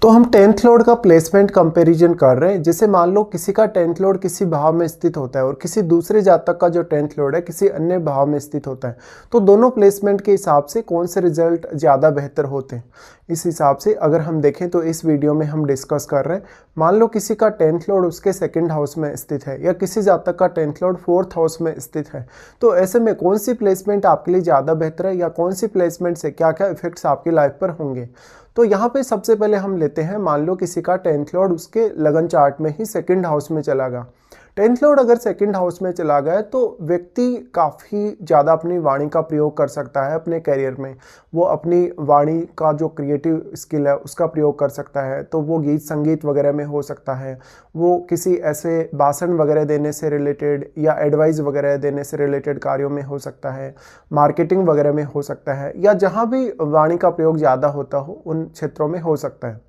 तो हम tenth Lord का प्लेसमेंट कंपैरिजन कर रहे हैं। जैसे मान लो किसी का टेंथ लॉर्ड किसी भाव में स्थित होता है और किसी दूसरे जातक का जो टेंथ लॉर्ड है किसी अन्य भाव में स्थित होता है, तो दोनों प्लेसमेंट के हिसाब से कौन से रिजल्ट ज़्यादा बेहतर होते हैं, इस हिसाब से अगर हम देखें तो इस वीडियो में हम डिस्कस कर रहे हैं। मान लो किसी का टेंथ लॉर्ड उसके सेकंड हाउस में स्थित है या किसी जातक का टेंथ लॉर्ड फोर्थ हाउस में स्थित है, तो ऐसे में कौन सी प्लेसमेंट आपके लिए ज़्यादा बेहतर है या कौन सी प्लेसमेंट से क्या क्या इफेक्ट्स आपकी लाइफ पर होंगे। तो यहाँ पे सबसे पहले हम लेते हैं, मान लो किसी का टेंथ लॉर्ड उसके लगन चार्ट में ही सेकंड हाउस में चला गया। टेंथ लॉर्ड अगर सेकंड हाउस में चला गया तो व्यक्ति काफ़ी ज़्यादा अपनी वाणी का प्रयोग कर सकता है अपने करियर में। वो अपनी वाणी का जो क्रिएटिव स्किल है उसका प्रयोग कर सकता है, तो वो गीत संगीत वगैरह में हो सकता है, वो किसी ऐसे भाषण वगैरह देने से रिलेटेड या एडवाइस वगैरह देने से रिलेटेड कार्यों में हो सकता है, मार्केटिंग वगैरह में हो सकता है, या जहाँ भी वाणी का प्रयोग ज़्यादा होता हो उन क्षेत्रों में हो सकता है।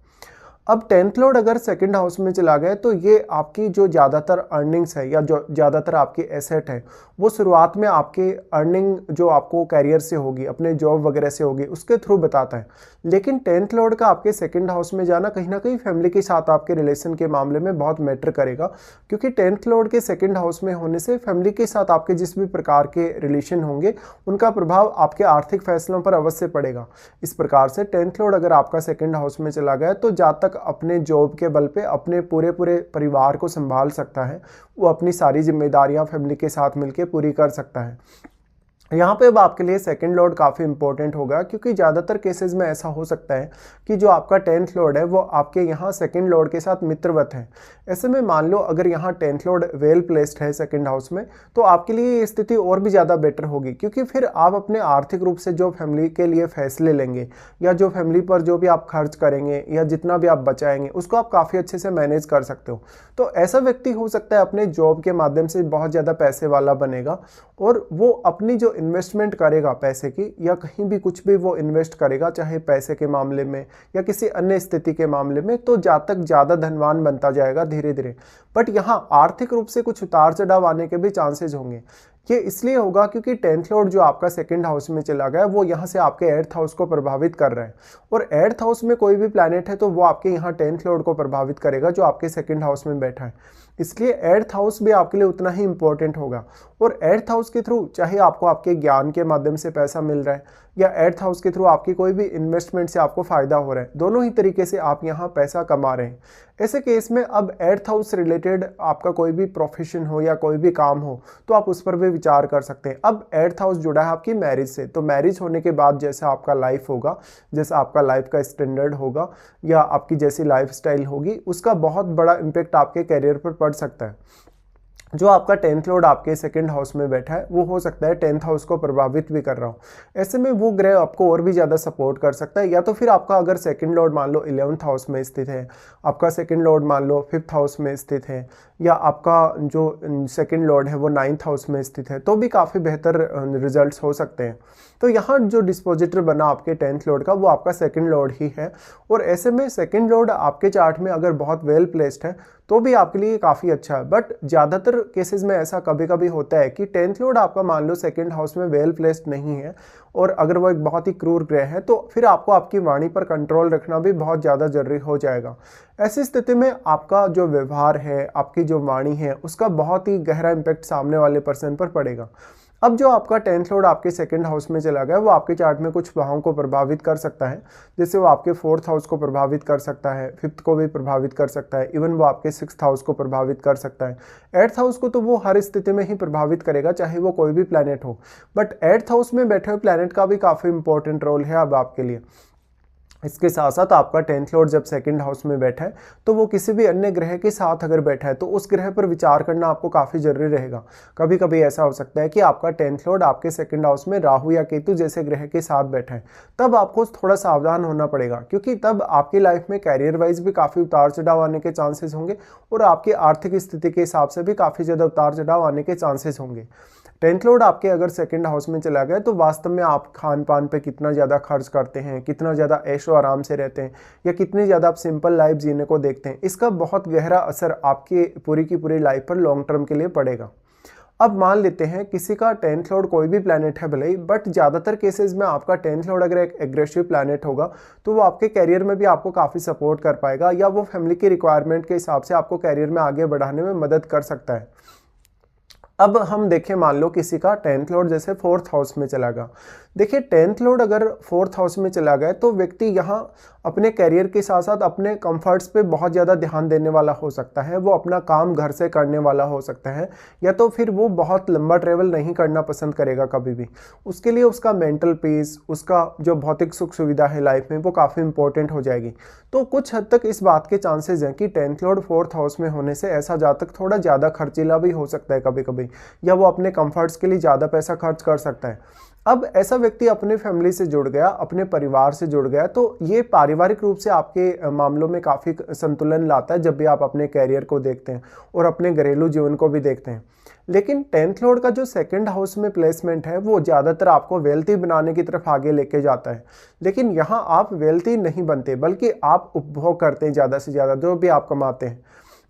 अब टेंथ लॉर्ड अगर सेकंड हाउस में चला गया तो ये आपकी जो ज़्यादातर अर्निंग्स है या जो ज़्यादातर आपकी एसेट है वो शुरुआत में आपके अर्निंग जो आपको कैरियर से होगी, अपने जॉब वगैरह से होगी, उसके थ्रू बताता है। लेकिन टेंथ लॉर्ड का आपके सेकंड हाउस में जाना कहीं ना कहीं फैमिली के साथ आपके रिलेशन के मामले में बहुत मैटर करेगा, क्योंकि टेंथ लॉर्ड के सेकंड हाउस में होने से फैमिली के साथ आपके जिस भी प्रकार के रिलेशन होंगे उनका प्रभाव आपके आर्थिक फैसलों पर अवश्य पड़ेगा। इस प्रकार से टेंथ लॉर्ड अगर आपका सेकंड हाउस में चला गया तो जहाँ तक अपने जॉब के बल पे अपने पूरे परिवार को संभाल सकता है, वो अपनी सारी जिम्मेदारियां फैमिली के साथ मिलकर पूरी कर सकता है। यहाँ पे अब आपके लिए सेकंड लॉर्ड काफ़ी इंपॉर्टेंट होगा, क्योंकि ज़्यादातर केसेस में ऐसा हो सकता है कि जो आपका टेंथ लॉर्ड है वो आपके यहाँ सेकंड लॉर्ड के साथ मित्रवत है। ऐसे में मान लो अगर यहाँ टेंथ लॉर्ड वेल प्लेस्ड है सेकंड हाउस में, तो आपके लिए ये स्थिति और भी ज़्यादा बेटर होगी, क्योंकि फिर आप अपने आर्थिक रूप से जो फैमिली के लिए फैसले लेंगे या जो फैमिली पर जो भी आप खर्च करेंगे या जितना भी आप बचाएंगे उसको आप काफ़ी अच्छे से मैनेज कर सकते हो। तो ऐसा व्यक्ति हो सकता है अपने जॉब के माध्यम से बहुत ज़्यादा पैसे वाला बनेगा और वो अपनी जो इन्वेस्टमेंट करेगा पैसे की या कहीं भी कुछ भी वो इन्वेस्ट करेगा, चाहे पैसे के मामले में या किसी अन्य स्थिति के मामले में, तो जातक ज़्यादा धनवान बनता जाएगा धीरे धीरे। बट यहाँ आर्थिक रूप से कुछ उतार चढ़ाव आने के भी चांसेस होंगे। ये इसलिए होगा क्योंकि टेंथ लॉर्ड जो आपका सेकंड हाउस में चला गया वो यहाँ से आपके एट्थ हाउस को प्रभावित कर रहा है, और एट्थ हाउस में कोई भी प्लैनेट है तो वो आपके यहाँ टेंथ लॉर्ड को प्रभावित करेगा जो आपके सेकंड हाउस में बैठा है। इसलिए एट्थ हाउस भी आपके लिए उतना ही इंपॉर्टेंट होगा। और एट्थ हाउस के थ्रू चाहे आपको आपके ज्ञान के माध्यम से पैसा मिल रहा है या एट्थ हाउस के थ्रू आपकी कोई भी इन्वेस्टमेंट से आपको फायदा हो रहा है, दोनों ही तरीके से आप यहाँ पैसा कमा रहे हैं। ऐसे केस में अब एट्थ हाउस रिलेटेड आपका कोई भी प्रोफेशन हो या कोई भी काम हो तो आप उस पर भी विचार कर सकते हैं। अब एट्थ हाउस जुड़ा है आपकी मैरिज से, तो मैरिज होने के बाद जैसा आपका लाइफ होगा, जैसा आपका लाइफ का स्टैंडर्ड होगा या आपकी जैसी लाइफ स्टाइल होगी, उसका बहुत बड़ा इम्पेक्ट आपके कैरियर पर पड़ सकता है। जो आपका टेंथ लॉर्ड आपके सेकंड हाउस में बैठा है वो हो सकता है टेंथ हाउस को प्रभावित भी कर रहा हो। ऐसे में वो ग्रह आपको और भी ज़्यादा सपोर्ट कर सकता है। या तो फिर आपका अगर सेकंड लॉर्ड मान लो 11th हाउस में स्थित है, आपका सेकंड लॉर्ड मान लो 5th हाउस में स्थित है, या आपका जो सेकंड लॉर्ड है वो 9th हाउस में स्थित है, तो भी काफ़ी बेहतर रिजल्ट्स हो सकते हैं। तो यहाँ जो डिस्पोजिटर बना आपके टेंथ लॉर्ड का वो आपका सेकंड लॉर्ड ही है, और ऐसे में सेकंड लॉर्ड आपके चार्ट में अगर बहुत वेल प्लेस्ड है तो भी आपके लिए काफ़ी अच्छा है। बट ज़्यादातर केसेस में ऐसा कभी कभी होता है कि टेंथ लॉर्ड आपका मान लो सेकंड हाउस में वेल प्लेस्ड नहीं है और अगर वो एक बहुत ही क्रूर ग्रह है, तो फिर आपको आपकी वाणी पर कंट्रोल रखना भी बहुत ज़्यादा जरूरी हो जाएगा। ऐसी स्थिति में आपका जो व्यवहार है, आपकी जो वाणी है, उसका बहुत ही गहरा इम्पैक्ट सामने वाले पर्सन पर पड़ेगा। अब जो आपका टेंथ लॉर्ड आपके सेकंड हाउस में चला गया वो आपके चार्ट में कुछ भावों को प्रभावित कर सकता है, जैसे वो आपके फोर्थ हाउस को प्रभावित कर सकता है, फिफ्थ को भी प्रभावित कर सकता है, इवन वो आपके सिक्स्थ हाउस को प्रभावित कर सकता है। एट्थ हाउस को तो वो हर स्थिति में ही प्रभावित करेगा चाहे वो कोई भी प्लैनेट हो, बट एट्थ हाउस में बैठे हुए प्लैनेट का भी काफ़ी इंपॉर्टेंट रोल है अब आपके लिए। इसके साथ साथ आपका टेंथ लॉर्ड जब सेकंड हाउस में बैठा है तो वो किसी भी अन्य ग्रह के साथ अगर बैठा है तो उस ग्रह पर विचार करना आपको काफ़ी जरूरी रहेगा। कभी कभी ऐसा हो सकता है कि आपका टेंथ लॉर्ड आपके सेकंड हाउस में राहु या केतु जैसे ग्रह के साथ बैठा है, तब आपको थोड़ा सावधान होना पड़ेगा, क्योंकि तब आपकी लाइफ में कैरियर वाइज भी काफ़ी उतार चढ़ाव आने के चांसेस होंगे और आपकी आर्थिक स्थिति के हिसाब से भी काफ़ी ज़्यादा उतार चढ़ाव आने के चांसेस होंगे। टेंथ लॉर्ड आपके अगर सेकंड हाउस में चला गया तो वास्तव में आप खान पान पे कितना ज़्यादा खर्च करते हैं, कितना ज़्यादा ऐशो आराम से रहते हैं, या कितनी ज़्यादा आप सिंपल लाइफ जीने को देखते हैं, इसका बहुत गहरा असर आपकी पूरी की पूरी लाइफ पर लॉन्ग टर्म के लिए पड़ेगा। अब मान लेते हैं किसी का 10th लॉर्ड कोई भी प्लैनेट है भले ही, बट ज़्यादातर केसेस में आपका 10th लॉर्ड अगर एक एग्रेसिव प्लैनेट होगा तो वो आपके कैरियर में भी आपको काफ़ी सपोर्ट कर पाएगा, या वो फैमिली की रिक्वायरमेंट के हिसाब से आपको कैरियर में आगे बढ़ाने में मदद कर सकता है। अब हम देखें, मान लो किसी का 10th लॉर्ड जैसे 4th हाउस में चला गया। देखिए 10th लॉर्ड अगर 4th हाउस में चला गया तो व्यक्ति यहाँ अपने करियर के साथ साथ अपने कंफर्ट्स पे बहुत ज़्यादा ध्यान देने वाला हो सकता है। वो अपना काम घर से करने वाला हो सकता है, या तो फिर वो बहुत लंबा ट्रेवल नहीं करना पसंद करेगा कभी भी। उसके लिए उसका मेंटल पीस, उसका जो भौतिक सुख सुविधा है लाइफ में, वो काफ़ी इंपॉर्टेंट हो जाएगी। तो कुछ हद तक इस बात के चांसेस हैं कि 10th लॉर्ड 4th हाउस में होने से ऐसा जातक थोड़ा ज़्यादा खर्चीला भी हो सकता है कभी कभी, या वो अपने कंफर्ट्स के लिए ज़्यादा पैसा खर्च कर सकता है। अब ऐसा व्यक्ति अपने फैमिली से जुड़ गया, अपने परिवार से जुड़ गया, तो ये पारिवारिक रूप से आपके मामलों में काफ़ी संतुलन लाता है जब भी आप अपने कैरियर को देखते हैं और अपने घरेलू जीवन को भी देखते हैं। लेकिन 10th लॉर्ड का जो 2nd हाउस में प्लेसमेंट है वो ज़्यादातर आपको वेल्थी बनाने की तरफ आगे लेके जाता है। लेकिन यहाँ आप वेल्थी नहीं बनते, बल्कि आप उपभोग करते हैं ज़्यादा से ज़्यादा जो भी आप कमाते हैं।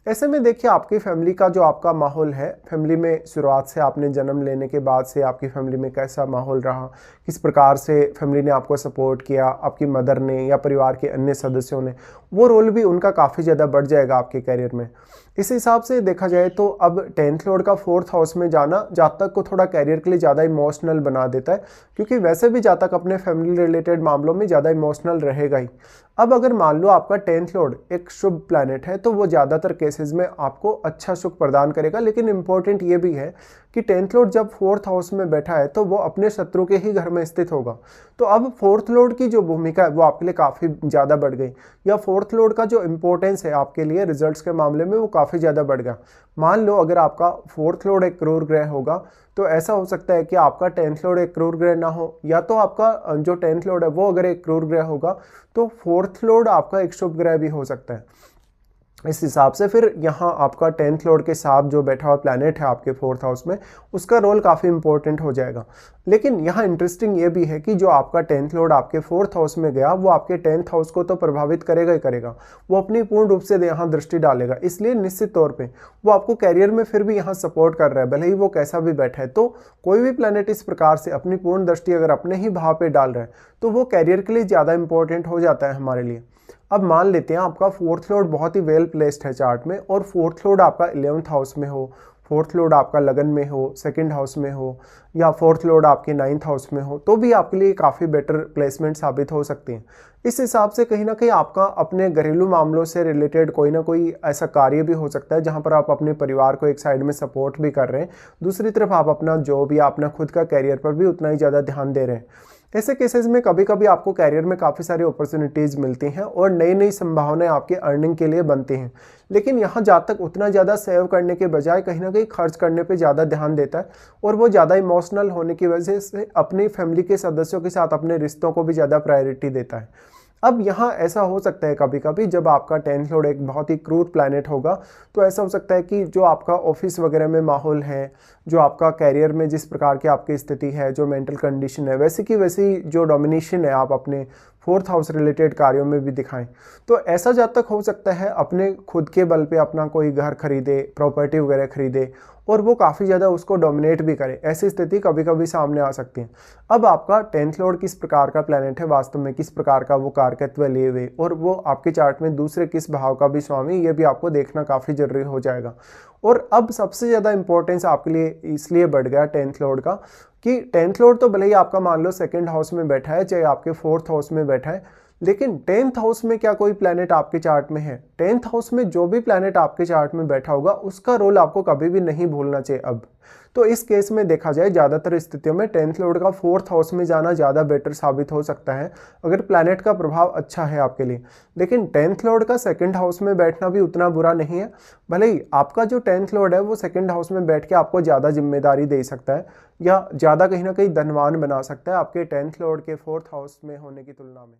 ऐसे में देखिए आपकी फैमिली का जो आपका माहौल है, फैमिली में शुरुआत से आपने जन्म लेने के बाद से आपकी फैमिली में कैसा माहौल रहा, किस प्रकार से फैमिली ने आपको सपोर्ट किया, आपकी मदर ने या परिवार के अन्य सदस्यों ने, वो रोल भी उनका काफ़ी ज़्यादा बढ़ जाएगा आपके करियर में। इस हिसाब से देखा जाए तो अब 10th लॉर्ड का 4th हाउस में जाना जातक को थोड़ा कैरियर के लिए ज़्यादा इमोशनल बना देता है, क्योंकि वैसे भी जातक अपने फैमिली रिलेटेड मामलों में ज़्यादा इमोशनल रहेगा ही। अब अगर मान लो आपका 10th लॉर्ड एक शुभ प्लैनेट है तो वो ज़्यादातर केसेस में आपको अच्छा सुख प्रदान करेगा। लेकिन इंपॉर्टेंट ये भी है कि 10th लॉर्ड जब 4th हाउस में बैठा है तो वो अपने शत्रु के ही घर में स्थित होगा। तो अब 4th लॉर्ड की जो भूमिका है वो आपके लिए काफ़ी ज़्यादा बढ़ गई, या 4th लॉर्ड का जो इंपॉर्टेंस है आपके लिए रिजल्ट्स के मामले में वो काफ़ी ज़्यादा बढ़ गया। मान लो अगर आपका 4th लॉर्ड एक क्रूर ग्रह होगा तो ऐसा हो सकता है कि आपका 10th लॉर्ड एक क्रूर ग्रह ना हो, या तो आपका जो 10th लॉर्ड है वो अगर एक क्रूर ग्रह होगा तो 4th लॉर्ड आपका एक शुभ ग्रह भी हो सकता है। इस हिसाब से फिर यहाँ आपका 10th लॉर्ड के साथ जो बैठा हुआ प्लैनेट है आपके 4th हाउस में, उसका रोल काफ़ी इंपॉर्टेंट हो जाएगा। लेकिन यहाँ इंटरेस्टिंग ये भी है कि जो आपका 10th लॉर्ड आपके 4th हाउस में गया वो आपके 10th हाउस को तो प्रभावित करेगा ही करेगा, वो अपनी पूर्ण रूप से यहाँ दृष्टि डालेगा। इसलिए निश्चित तौर पे वो आपको कैरियर में फिर भी यहाँ सपोर्ट कर रहा है, भले ही वो कैसा भी बैठा है। तो कोई भी प्लैनेट इस प्रकार से अपनी पूर्ण दृष्टि अगर अपने ही भाव पे डाल रहा है तो वो कैरियर के लिए ज़्यादा इंपॉर्टेंट हो जाता है हमारे लिए। अब मान लेते हैं आपका 4th लॉर्ड बहुत ही वेल प्लेस्ड है चार्ट में, और 4th लॉर्ड आपका 11th हाउस में हो, 4th लॉर्ड आपका लगन में हो, 2nd हाउस में हो, या 4th लॉर्ड आपके 9th हाउस में हो, तो भी आपके लिए काफ़ी बेटर प्लेसमेंट साबित हो सकती हैं। इस हिसाब से कहीं ना कहीं आपका अपने घरेलू मामलों से रिलेटेड कोई ना कोई ऐसा कार्य भी हो सकता है जहां पर आप अपने परिवार को एक साइड में सपोर्ट भी कर रहे हैं, दूसरी तरफ आप अपना जॉब या अपना खुद का कैरियर पर भी उतना ही ज़्यादा ध्यान दे रहे हैं। ऐसे केसेस में कभी कभी आपको कैरियर में काफ़ी सारी अपॉर्चुनिटीज़ मिलती हैं और नई नई संभावनाएं आपके अर्निंग के लिए बनती हैं। लेकिन यहाँ जातक उतना ज़्यादा सेव करने के बजाय कहीं ना कहीं खर्च करने पे ज़्यादा ध्यान देता है, और वो ज़्यादा इमोशनल होने की वजह से अपनी फैमिली के सदस्यों के साथ अपने रिश्तों को भी ज़्यादा प्रायोरिटी देता है। अब यहाँ ऐसा हो सकता है कभी कभी जब आपका 10th लॉर्ड एक बहुत ही क्रूर प्लैनेट होगा तो ऐसा हो सकता है कि जो आपका ऑफिस वगैरह में माहौल है, जो आपका कैरियर में जिस प्रकार की आपकी स्थिति है, जो मेंटल कंडीशन है, वैसे की वैसी जो डोमिनेशन है आप अपने 4th हाउस रिलेटेड कार्यों में भी दिखाएं। तो ऐसा जब तक हो सकता है अपने खुद के बल पे अपना कोई घर खरीदे, प्रॉपर्टी वगैरह खरीदे, और वो काफ़ी ज़्यादा उसको डोमिनेट भी करे। ऐसी स्थिति कभी कभी सामने आ सकती है। अब आपका 10th लॉर्ड किस प्रकार का प्लैनेट है, वास्तव में किस प्रकार का वो कारकत्व लिए हुए, और वो आपके चार्ट में दूसरे किस भाव का भी स्वामी, ये भी आपको देखना काफ़ी जरूरी हो जाएगा। और अब सबसे ज़्यादा इंपॉर्टेंस आपके लिए इसलिए बढ़ गया 10th लॉर्ड का कि 10th लॉर्ड तो भले ही आपका मान लो 2nd हाउस में बैठा है, चाहे आपके 4th हाउस में बैठा है, लेकिन 10th हाउस में क्या कोई प्लैनेट आपके चार्ट में है? 10th हाउस में जो भी प्लैनेट आपके चार्ट में बैठा होगा उसका रोल आपको कभी भी नहीं भूलना चाहिए। अब तो इस केस में देखा जाए ज़्यादातर स्थितियों में 10th लॉर्ड का 4th हाउस में जाना ज़्यादा बेटर साबित हो सकता है अगर प्लैनेट का प्रभाव अच्छा है आपके लिए। लेकिन 10th लॉर्ड का 2nd हाउस में बैठना भी उतना बुरा नहीं है, भले ही आपका जो 10th लॉर्ड है वो 2nd हाउस में बैठ के आपको ज़्यादा जिम्मेदारी दे सकता है, या ज़्यादा कहीं ना कहीं धनवान बना सकता है आपके 10th लॉर्ड के 4th हाउस में होने की तुलना में।